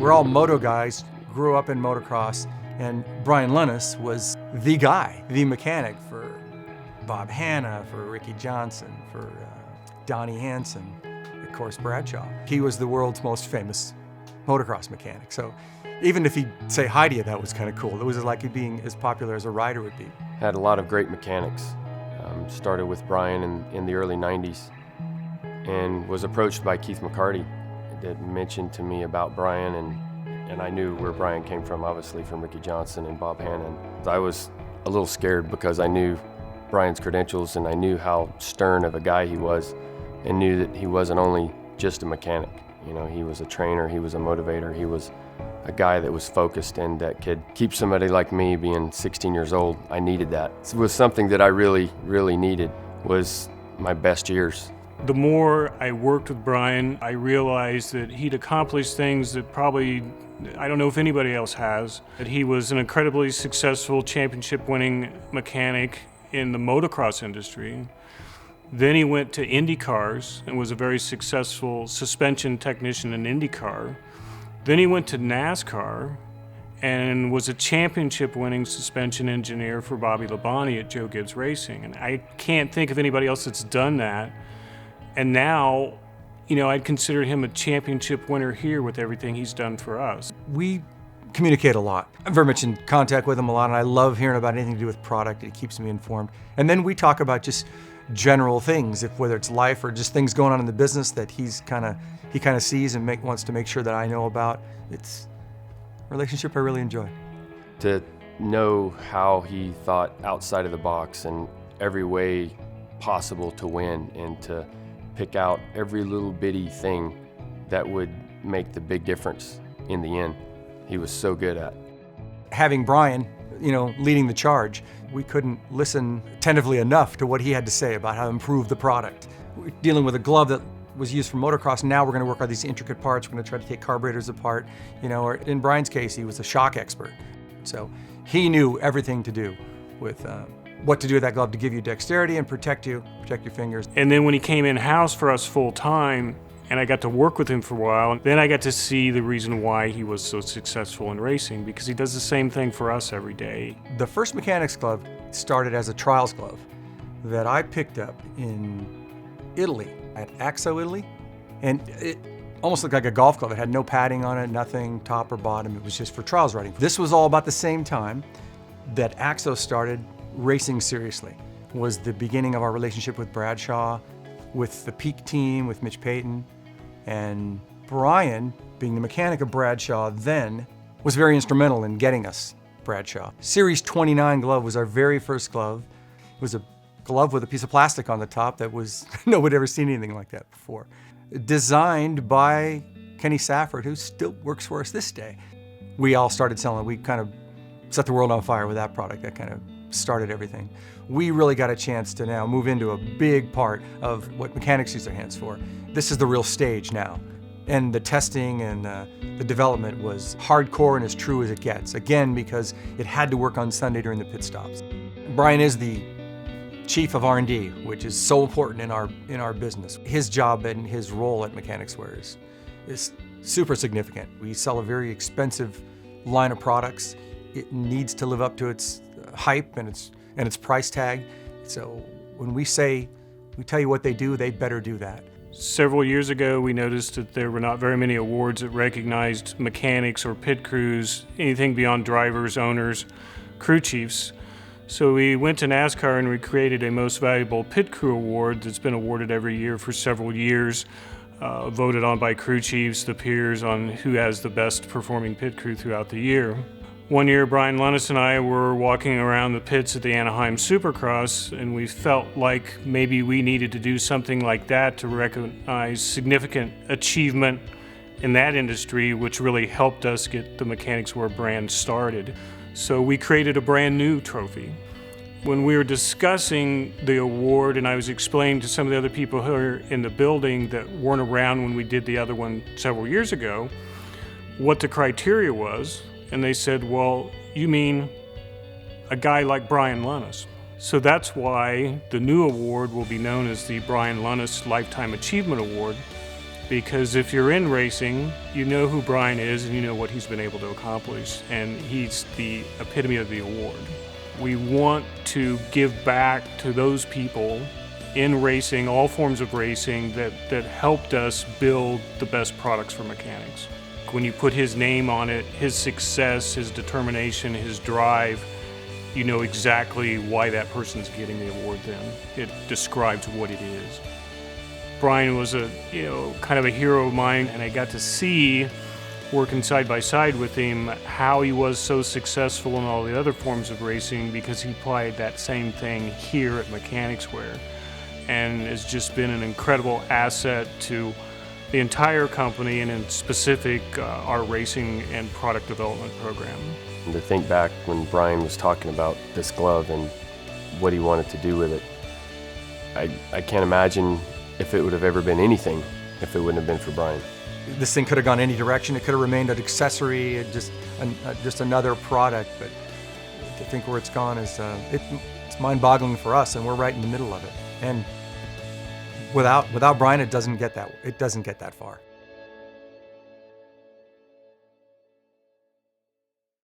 We're all moto guys, grew up in motocross, and Brian Lunniss was the guy, the mechanic for Bob Hanna, for Ricky Johnson, for Donnie Hansen, of course Bradshaw. He was the world's most famous motocross mechanic. So even if he'd say hi to you, that was kind of cool. It was like being as popular as a rider would be. Had a lot of great mechanics. Started with Brian in the early 90s and was approached by Keith McCarty that mentioned to me about Brian, and I knew where Brian came from, obviously from Ricky Johnson and Bob Hanna. I was a little scared because I knew Brian's credentials and I knew how stern of a guy he was, and knew that he wasn't only just a mechanic. You know, he was a trainer, he was a motivator, he was a guy that was focused and that could keep somebody like me, being 16 years old. I needed that. It was something that I really, really needed, was my best years. The more I worked with Brian, I realized that he'd accomplished things that probably, I don't know if anybody else has. That he was an incredibly successful championship-winning mechanic in the motocross industry. Then he went to Indy cars and was a very successful suspension technician in IndyCar. Then he went to NASCAR and was a championship-winning suspension engineer for Bobby Labonte at Joe Gibbs Racing. And I can't think of anybody else that's done that. And now, you know, I'd consider him a championship winner here with everything he's done for us. We communicate a lot. I'm very much in contact with him a lot, and I love hearing about anything to do with product. It keeps me informed. And then we talk about just general things, whether it's life or just things going on in the business that he kind of sees and wants to make sure that I know about. It's a relationship I really enjoy. To know how he thought outside of the box and every way possible to win, and to pick out every little bitty thing that would make the big difference in the end, he was so good at. Having Brian, you know, leading the charge, we couldn't listen attentively enough to what he had to say about how to improve the product. We're dealing with a glove that was used for motocross. Now we're going to work on these intricate parts. We're going to try to take carburetors apart. You know, or in Brian's case, he was a shock expert. So he knew everything to do with what to do with that glove to give you dexterity and protect your fingers. And then when he came in-house for us full-time, and I got to work with him for a while, then I got to see the reason why he was so successful in racing, because he does the same thing for us every day. The first Mechanix glove started as a trials glove that I picked up in Italy, at Axo, Italy. And it almost looked like a golf glove. It had no padding on it, nothing top or bottom. It was just for trials riding. This was all about the same time that Axo started racing seriously. It was the beginning of our relationship with Bradshaw, with the Peak team, with Mitch Payton. And Brian, being the mechanic of Bradshaw then, was very instrumental in getting us Bradshaw. Series 29 glove was our very first glove. It was a glove with a piece of plastic on the top that was, no one had ever seen anything like that before. Designed by Kenny Safford, who still works for us this day. We all started selling it. We kind of set the world on fire with that product. That kind of started everything. We really got a chance to now move into a big part of what Mechanix use their hands for. This is the real stage now. And the testing and the development was hardcore and as true as it gets. Again, because it had to work on Sunday during the pit stops. Brian is the chief of R&D, which is so important in our business. His job and his role at Mechanix is super significant. We sell a very expensive line of products. It needs to live up to its hype and its price tag. So when we tell you what they do, they better do that. Several years ago, we noticed that there were not very many awards that recognized mechanics or pit crews, anything beyond drivers, owners, crew chiefs. So we went to NASCAR and we created a Most Valuable Pit Crew Award that's been awarded every year for several years, voted on by crew chiefs, the peers, on who has the best performing pit crew throughout the year. One year, Brian Lunniss and I were walking around the pits at the Anaheim Supercross, and we felt like maybe we needed to do something like that to recognize significant achievement in that industry, which really helped us get the Mechanix Award brand started. So we created a brand new trophy. When we were discussing the award, and I was explaining to some of the other people who are in the building that weren't around when we did the other one several years ago, what the criteria was, and they said, well, you mean a guy like Brian Lunniss. So that's why the new award will be known as the Brian Lunniss Lifetime Achievement Award. Because if you're in racing, you know who Brian is and you know what he's been able to accomplish, and he's the epitome of the award. We want to give back to those people in racing, all forms of racing, that helped us build the best products for Mechanix. When you put his name on it, his success, his determination, his drive, you know exactly why that person's getting the award then. It describes what it is. Brian was kind of a hero of mine, and I got to see, working side by side with him, how he was so successful in all the other forms of racing because he applied that same thing here at Mechanix, and has just been an incredible asset to the entire company, and in specific our racing and product development program. And to think back when Brian was talking about this glove and what he wanted to do with it, I can't imagine if it would have ever been anything if it wouldn't have been for Brian. This thing could have gone any direction. It could have remained an accessory, just another product. But to think where it's gone is it's mind-boggling for us, and we're right in the middle of it. And without Brian, it doesn't get that far.